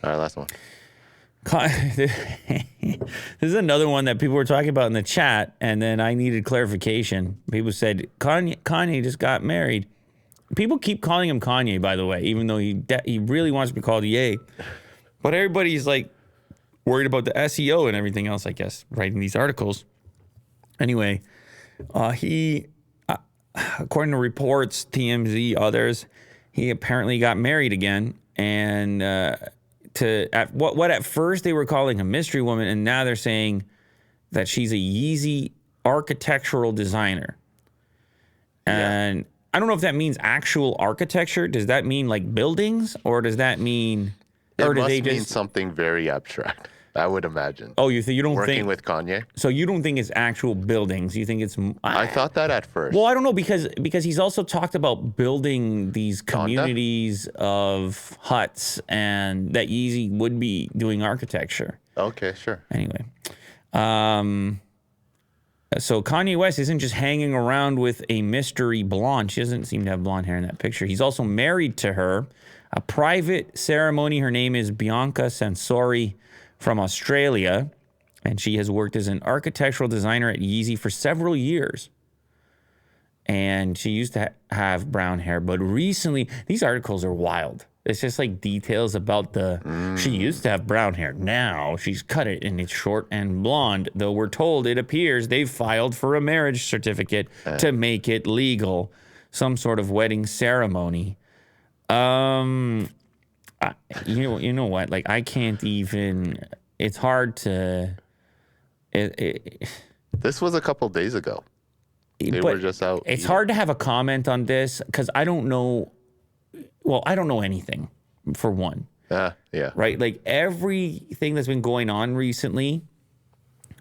All right, last one. This is another one that people were talking about in the chat, and then I needed clarification. People said Kanye just got married. People keep calling him Kanye, by the way, even though he really wants to be called Ye. But everybody's like worried about the SEO and everything else, I guess, writing these articles. Anyway, he, according to reports, TMZ, others, he apparently got married again, and what at first they were calling a mystery woman, and now they're saying that she's a Yeezy architectural designer. And I don't know if that means actual architecture. Does that mean like buildings, or does that mean... It must mean something very abstract, I would imagine. Oh, you don't Working think... with Kanye? So you don't think it's actual buildings. You think it's... I thought that at first. Well, I don't know, because he's also talked about building these communities of huts, and that Yeezy would be doing architecture. Okay, sure. Anyway. So Kanye West isn't just hanging around with a mystery blonde. She doesn't seem to have blonde hair in that picture. He's also married to her. A private ceremony. Her name is Bianca Censori from Australia, and she has worked as an architectural designer at Yeezy for several years. And she used to have brown hair, but recently, these articles are wild. It's just like details about she used to have brown hair. Now she's cut it and it's short and blonde, though we're told it appears they've filed for a marriage certificate to make it legal. Some sort of wedding ceremony. You know what? Like, I can't even, it's hard to, This was a couple days ago. They were just out. It's hard to have a comment on this because I don't know. Well, I don't know anything, for one. Yeah. Right? Like, everything that's been going on recently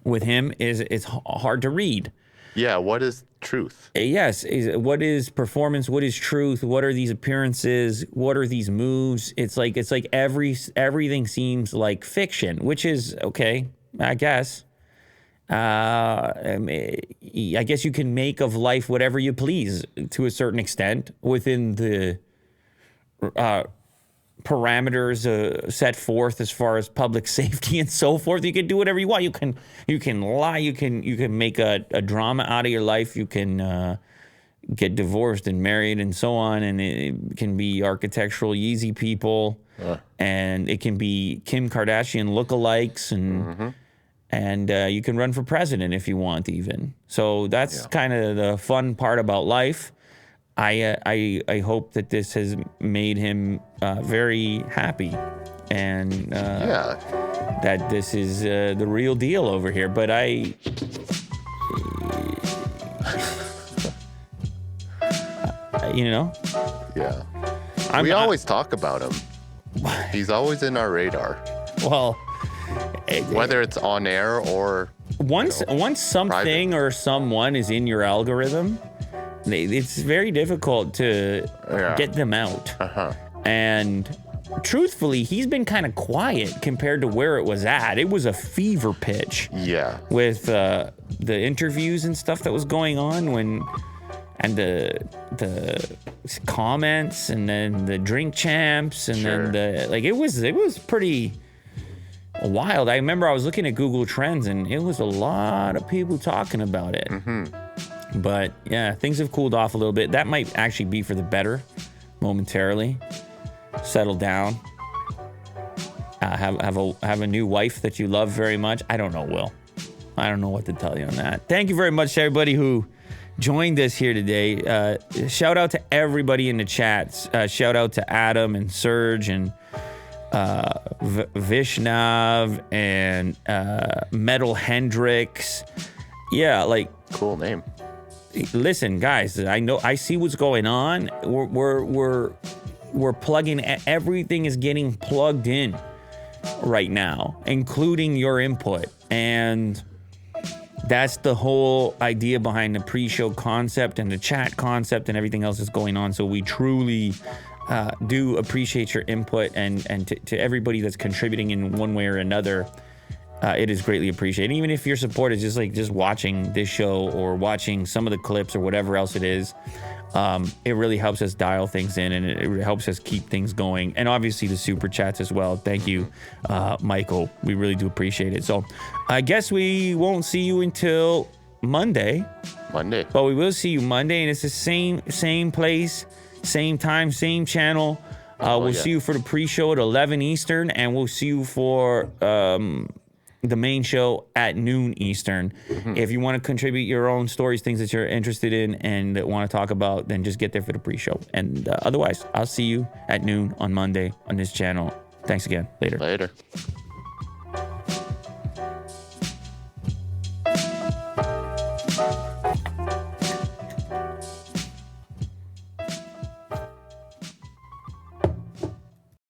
with him it's hard to read. Yeah, what is truth? Yes. What is performance? What is truth? What are these appearances? What are these moves? It's like everything seems like fiction, which is okay, I guess. I guess you can make of life whatever you please to a certain extent within the parameters set forth as far as public safety and so forth. You can do whatever you want. You can lie. You can make a drama out of your life. You can get divorced and married and so on. And it can be architectural Yeezy people, and it can be Kim Kardashian lookalikes, and you can run for president if you want, even. So that's kind of the fun part about life. I hope that this has made him very happy, and that this is the real deal over here. But we always talk about him. He's always in our radar. Well, whether it's on air or once something private. Or someone is in your algorithm, it's very difficult to get them out. And truthfully, he's been kind of quiet compared to where it was at. It was a fever pitch. Yeah. With the interviews and stuff that was going on and the comments, and then the drink champs, and then it was pretty wild. I remember I was looking at Google Trends, and it was a lot of people talking about it. But yeah, things have cooled off a little bit. That might actually be for the better momentarily. Settle down. Have a new wife that you love very much. I don't know, Will. I don't know what to tell you on that. Thank you very much to everybody who joined us here today. Shout out to everybody in the chats. Shout out to Adam and Serge and Vishnav and Metal Hendrix. Yeah, like, cool name. Listen, guys, I see what's going on. We're plugging. Everything is getting plugged in right now, including your input, and that's the whole idea behind the pre-show concept and the chat concept and everything else that's going on. So we truly do appreciate your input, and to everybody that's contributing in one way or another. It is greatly appreciated. Even if your support is just watching this show or watching some of the clips or whatever else it is, It really helps us dial things in, and it helps us keep things going. And obviously the super chats as well. Thank you, Michael. We really do appreciate it. So I guess we won't see you until Monday. But we will see you Monday, and it's the same place, same time, same channel. We'll see you for the pre-show at 11 Eastern, and we'll see you for the main show at noon Eastern. If you want to contribute your own stories, things that you're interested in and that want to talk about, then just get there for the pre-show. And otherwise, I'll see you at noon on Monday on this channel. Thanks again. Later.